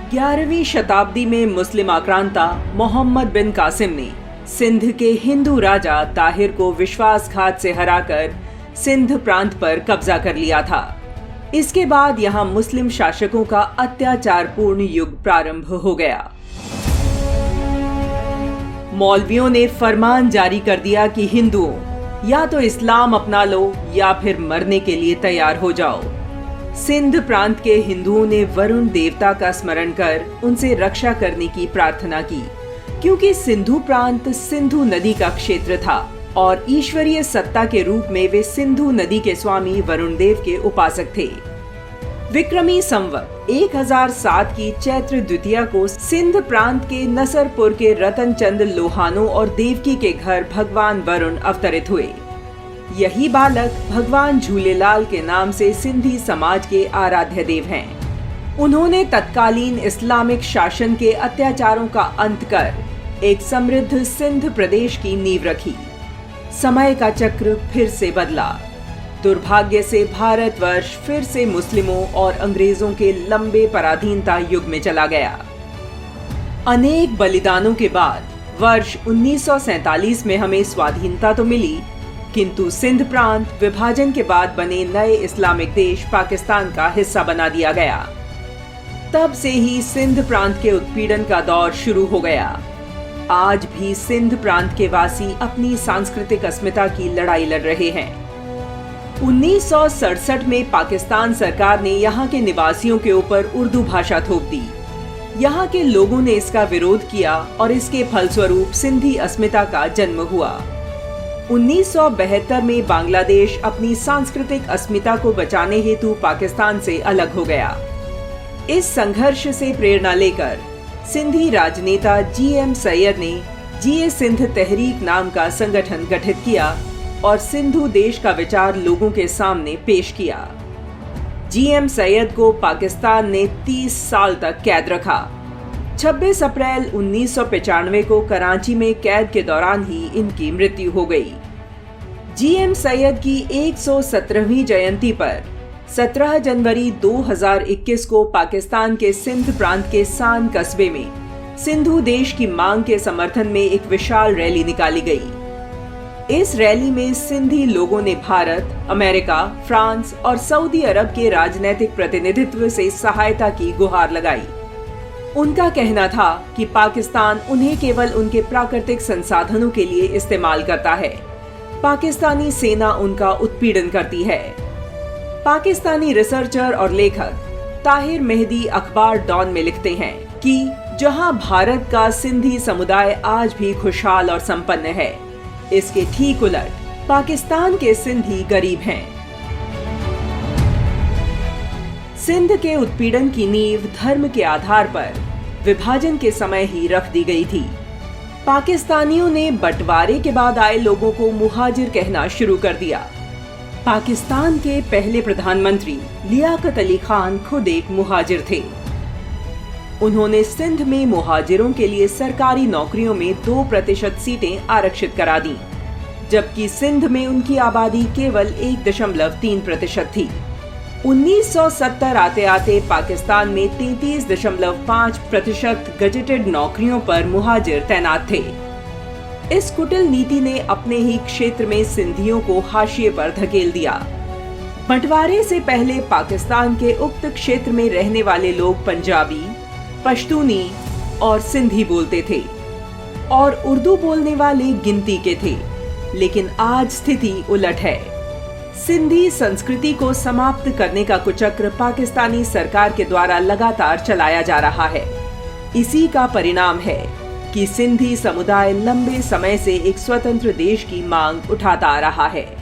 11वीं शताब्दी में मुस्लिम आक्रांता मोहम्मद बिन कासिम ने सिंध के हिंदू राजा ताहिर को विश्वासघात से हराकर सिंध प्रांत पर कब्जा कर लिया था। इसके बाद यहाँ मुस्लिम शासकों का अत्याचारपूर्ण युग प्रारंभ हो गया। मौलवियों ने फरमान जारी कर दिया कि हिंदुओं या तो इस्लाम अपना लो या फिर मरने के लिए तैयार हो जाओ। सिंध प्रांत के हिंदुओं ने वरुण देवता का स्मरण कर उनसे रक्षा करने की प्रार्थना की, क्योंकि सिंधु प्रांत सिंधु नदी का क्षेत्र था और ईश्वरीय सत्ता के रूप में वे सिंधु नदी के स्वामी वरुण देव के उपासक थे। विक्रमी संवत 1007 की चैत्र द्वितीया को सिंध प्रांत के नसरपुर के रतन चंद लोहानो और देवकी के घर भगवान वरुण अवतरित हुए। यही बालक भगवान झूलेलाल के नाम से सिंधी समाज के आराध्य देव हैं। उन्होंने तत्कालीन इस्लामिक शासन के अत्याचारों का अंत कर एक समृद्ध सिंध प्रदेश की नींव रखी। समय का चक्र फिर से बदला। दुर्भाग्य से भारतवर्ष फिर से मुस्लिमों और अंग्रेजों के लंबे पराधीनता युग में चला गया। अनेक बलिदानों के बाद वर्ष 1947 में हमें स्वाधीनता तो मिली, किंतु सिंध प्रांत विभाजन के बाद बने नए इस्लामिक देश पाकिस्तान का हिस्सा बना दिया गया। तब से ही सिंध प्रांत के उत्पीड़न का दौर शुरू हो गया। आज भी सिंध प्रांत के वासी अपनी सांस्कृतिक अस्मिता की लड़ाई लड़ रहे हैं। 1967 में पाकिस्तान सरकार ने यहाँ के निवासियों के ऊपर उर्दू भाषा थोप दी। यहाँ के लोगों ने इसका विरोध किया और इसके फलस्वरूप सिंधी अस्मिता का जन्म हुआ। 1972 में बांग्लादेश अपनी सांस्कृतिक अस्मिता को बचाने हेतु पाकिस्तान से अलग हो गया। इस संघर्ष से प्रेरणा लेकर सिंधी राजनेता जीएम सैयद ने जीए सिंध तहरीक नाम का संगठन गठित किया और सिंधु देश का विचार लोगों के सामने पेश किया। जीएम सैयद को पाकिस्तान ने 30 साल तक कैद रखा। 26 अप्रैल 1995 को कराची में कैद के दौरान ही इनकी मृत्यु हो गई। जीएम सैयद की 117वीं जयंती पर 17 जनवरी 2021 को पाकिस्तान के सिंध प्रांत के सान कस्बे में सिंधु देश की मांग के समर्थन में एक विशाल रैली निकाली गई। इस रैली में सिंधी लोगों ने भारत, अमेरिका, फ्रांस और सऊदी अरब के राजनीतिक प्रतिनिधित्व से सहायता की गुहार लगाई। उनका कहना था कि पाकिस्तान उन्हें केवल उनके प्राकृतिक संसाधनों के लिए इस्तेमाल करता है। पाकिस्तानी सेना उनका उत्पीड़न करती है। पाकिस्तानी रिसर्चर और लेखक ताहिर मेहदी अखबार डॉन में लिखते हैं कि जहां भारत का सिंधी समुदाय आज भी खुशहाल और संपन्न है, इसके ठीक उलट पाकिस्तान के सिंधी गरीब हैं। सिंध के उत्पीड़न की नींव धर्म के आधार पर विभाजन के समय ही रख दी गई थी। पाकिस्तानियों ने बंटवारे के बाद आए लोगों को मुहाजिर कहना शुरू कर दिया। पाकिस्तान के पहले प्रधानमंत्री लियाकत अली खान खुद एक मुहाजिर थे। उन्होंने सिंध में मुहाजिरों के लिए सरकारी नौकरियों में 2% सीटें आरक्षित करा दी, जबकि सिंध में उनकी आबादी केवल 1.3% थी। 1970 आते आते पाकिस्तान में 33.5% गजेटेड नौकरियों पर मुहाजिर तैनात थे। इस कुटिल नीति ने अपने ही क्षेत्र में सिंधियों को हाशिए पर धकेल दिया। बंटवारे से पहले पाकिस्तान के उक्त क्षेत्र में रहने वाले लोग पंजाबी, पश्तूनी और सिंधी बोलते थे और उर्दू बोलने वाले गिनती के थे, लेकिन आज स्थिति उलट है। सिंधी संस्कृति को समाप्त करने का कुचक्र पाकिस्तानी सरकार के द्वारा लगातार चलाया जा रहा है। इसी का परिणाम है कि सिंधी समुदाय लंबे समय से एक स्वतंत्र देश की मांग उठाता आ रहा है।